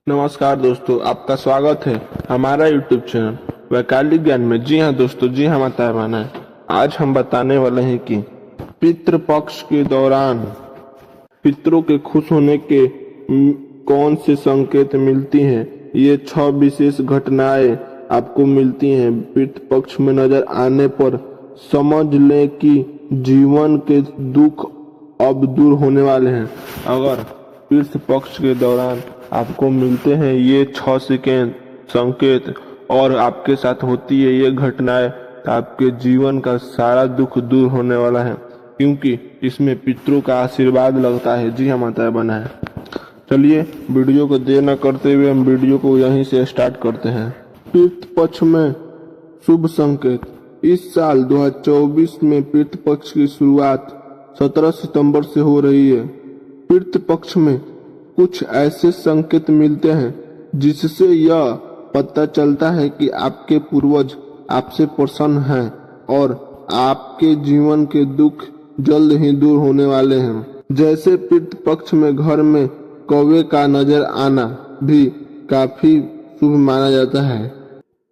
नमस्कार दोस्तों, आपका स्वागत है हमारा YouTube चैनल वैकल्पिक ज्ञान में। जी हाँ दोस्तों, जी हाँ माता बहना है। आज हम बताने वाले हैं कि पितृ पक्ष के दौरान पितरों के खुश होने के कौन से संकेत मिलती हैं। ये 6 विशेष घटनाएं आपको मिलती हैं पितृ पक्ष में नजर आने पर समझ लें कि जीवन के दुख अब दूर होने वाले हैं। अगर पितृ पक्ष के दौरान आपको मिलते हैं ये 6 सेकेंड संकेत और आपके साथ होती है ये घटनाएं, तो आपके जीवन का सारा दुख दूर होने वाला है, क्योंकि इसमें पितरों का आशीर्वाद लगता है। जी हाँ माता बना है। चलिए वीडियो को देर न करते हुए हम वीडियो को यहीं से स्टार्ट करते हैं। पितृ पक्ष में शुभ संकेत। इस साल 2024 में पितृ पक्ष की शुरुआत 17 सितंबर से हो रही है। पितृ पक्ष में कुछ ऐसे संकेत मिलते हैं जिससे यह पता चलता है कि आपके पूर्वज आपसे प्रसन्न हैं और आपके जीवन के दुख जल्द ही दूर होने वाले हैं। जैसे पितृ पक्ष में घर में कौवे का नजर आना भी काफी शुभ माना जाता है।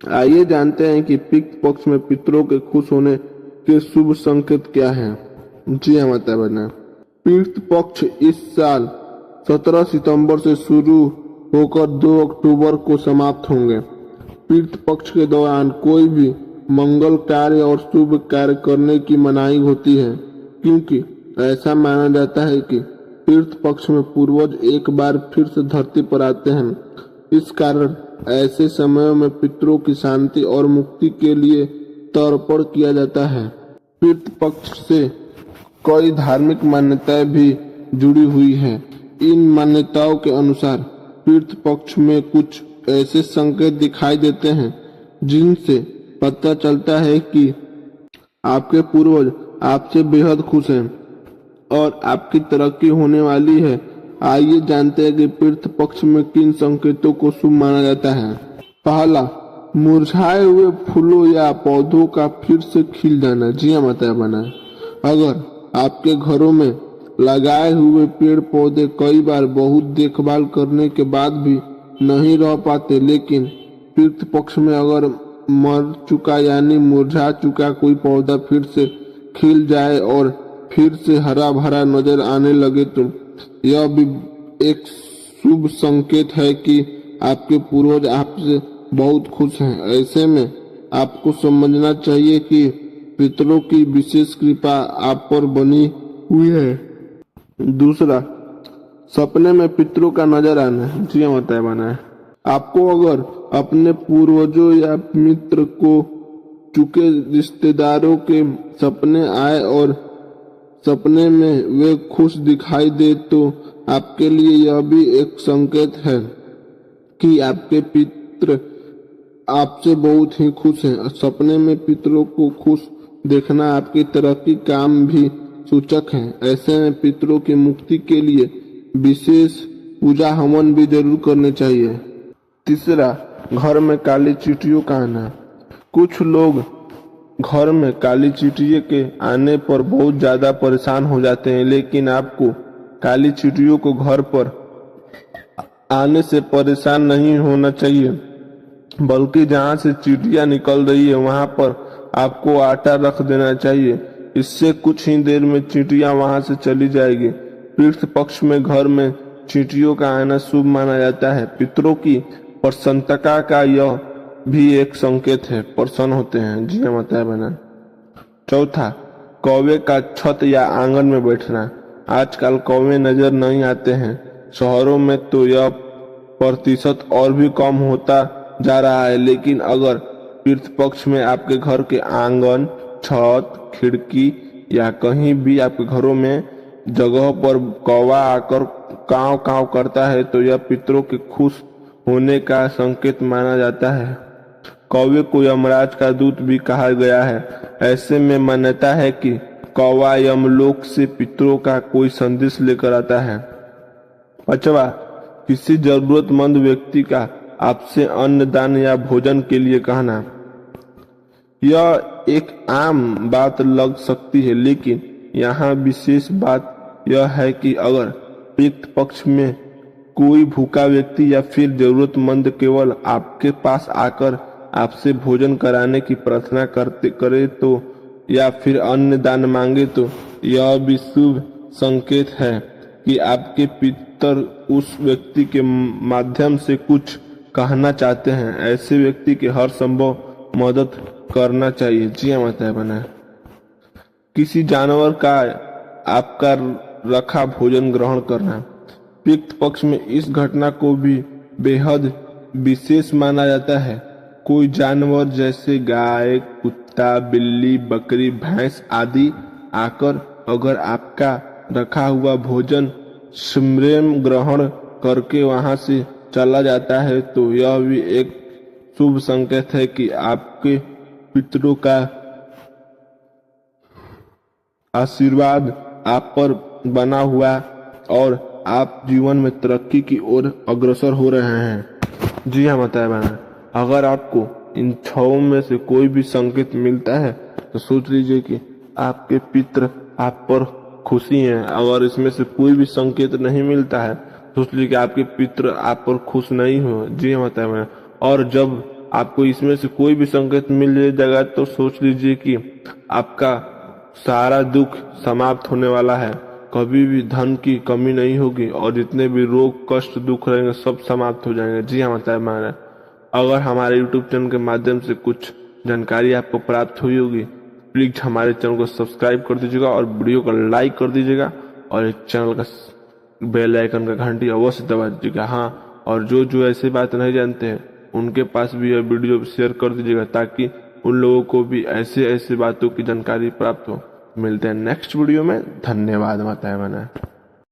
आइए जानते हैं कि पितृ पक्ष में पितरों के खुश होने के शुभ संकेत क्या हैं। जी हाँ माता बहना, पितृ पक्ष इस साल 17 सितंबर से शुरू होकर 2 अक्टूबर को समाप्त होंगे। पितृ पक्ष के दौरान कोई भी मंगल कार्य और शुभ कार्य करने की मनाही होती है, क्योंकि ऐसा माना जाता है कि पितृ पक्ष में पूर्वज एक बार फिर से धरती पर आते हैं। इस कारण ऐसे समयों में पितरों की शांति और मुक्ति के लिए तर्पण किया जाता है। पितृ पक्ष से कई धार्मिक मान्यताएं भी जुड़ी हुई हैं। इन मान्यताओं के अनुसार पितृ पक्ष में कुछ ऐसे संकेत दिखाई देते हैं जिनसे पता चलता है कि आपके पूर्वज आपसे बेहद खुश हैं और आपकी तरक्की होने वाली है। आइए जानते हैं कि पितृ पक्ष में किन संकेतों को शुभ माना जाता है। पहला, मुरझाए हुए फूलों या पौधों का फिर से खिल जाना। जी हाँ माता बना, अगर आपके घरों में लगाए हुए पेड़ पौधे कई बार बहुत देखभाल करने के बाद भी नहीं रह पाते, लेकिन पितृ पक्ष में अगर मर चुका यानी मुरझा चुका कोई पौधा फिर से खिल जाए और फिर से हरा भरा नजर आने लगे, तो यह भी एक शुभ संकेत है कि आपके पूर्वज आपसे बहुत खुश हैं। ऐसे में आपको समझना चाहिए कि पितरों की विशेष कृपा आप पर बनी हुई है। दूसरा, सपने में पितरों का नजर आना। जी हाँ माता बना है, आपको अगर अपने पूर्वजों या मित्र को चुके रिश्तेदारों के सपने आए और सपने में वे खुश दिखाई दे, तो आपके लिए यह भी एक संकेत है कि आपके पितर आपसे बहुत ही खुश हैं। सपने में पितरों को खुश देखना आपकी तरक्की काम भी सूचक है। ऐसे में पितरों की मुक्ति के लिए विशेष पूजा हवन भी जरूर करने चाहिए। तीसरा, घर में काली चींटियों का आना। कुछ लोग घर में काली चींटियों के आने पर बहुत ज्यादा परेशान हो जाते हैं, लेकिन आपको काली चींटियों को घर पर आने से परेशान नहीं होना चाहिए, बल्कि जहां से चींटियां निकल रही है वहां पर आपको आटा रख देना चाहिए। इससे कुछ ही देर में चींटियां वहां से चली जाएगी। पितृ पक्ष में घर में चींटियों का आना शुभ माना जाता है। पितरों की प्रसन्नता का यह भी एक संकेत है, प्रसन्न होते हैं। जी हाँ माता बहना। चौथा, कौवे का छत या आंगन में बैठना। आजकल कौवे नजर नहीं आते हैं। शहरों में तो यह प्रतिशत और भी कम होता जा रहा है, लेकिन अगर पितृ पक्ष में आपके घर के आंगन, छत, खिड़की या कहीं भी आपके घरों में जगह पर कौवा आकर काव काव करता है, तो यह पितरों के खुश होने का संकेत माना जाता है। कौवे को यमराज का दूत भी कहा गया है। ऐसे में मान्यता है कि कौवा यमलोक से पितरों का कोई संदेश लेकर आता है। पांचवा, किसी जरूरतमंद व्यक्ति का आपसे अन्न दान या भोजन के लिए कहना। यह एक आम बात लग सकती है, लेकिन यहाँ विशेष बात यह है कि अगर पितृ पक्ष में कोई भूखा व्यक्ति या फिर जरूरतमंद केवल आपके पास आकर आपसे भोजन कराने की प्रार्थना करे तो या फिर अन्न दान मांगे तो यह भी शुभ संकेत है कि आपके पितर उस व्यक्ति के माध्यम से कुछ कहना चाहते हैं। ऐसे व्यक्ति की हर संभव मदद करना चाहिए। जी हाँ माता बहन, किसी जानवर का आपका रखा भोजन ग्रहण करना। पितृ पक्ष में इस घटना को भी बेहद विशेष माना जाता है। कोई जानवर जैसे गाय, कुत्ता, बिल्ली, बकरी, भैंस आदि आकर अगर आपका रखा हुआ भोजन स्वयं ग्रहण करके वहां से चला जाता है तो यह भी एक शुभ संकेत है कि आपके पितरों का आशीर्वाद आप पर बना हुआ और आप जीवन में तरक्की की ओर अग्रसर हो रहे हैं। जी हाँ माता बहन, अगर आपको इन 6 में से कोई भी संकेत मिलता है तो सोच लीजिए कि आपके पितर आप पर खुशी हैं। अगर इसमें से कोई भी संकेत नहीं मिलता है तो सोच लीजिए कि आपके पितर आप पर खुश नहीं हो। जी हाँ माता बहन, और जब आपको इसमें से कोई भी संकेत मिल जाएगा तो सोच लीजिए कि आपका सारा दुख समाप्त होने वाला है। कभी भी धन की कमी नहीं होगी और जितने भी रोग, कष्ट, दुख रहेंगे सब समाप्त हो जाएंगे। जी हाँ माता बहन, अगर हमारे YouTube चैनल के माध्यम से कुछ जानकारी आपको प्राप्त हुई होगी, प्लीज हमारे चैनल को सब्सक्राइब कर दीजिएगा और वीडियो को लाइक कर दीजिएगा और इस चैनल का बेल आइकन का घंटी अवश्य दबा दीजिएगा। हाँ, और जो ऐसे बात नहीं जानते हैं उनके पास भी यह वीडियो शेयर कर दीजिएगा ताकि उन लोगों को भी ऐसे बातों की जानकारी प्राप्त हो। मिलते हैं नेक्स्ट वीडियो में। धन्यवाद माता बहन।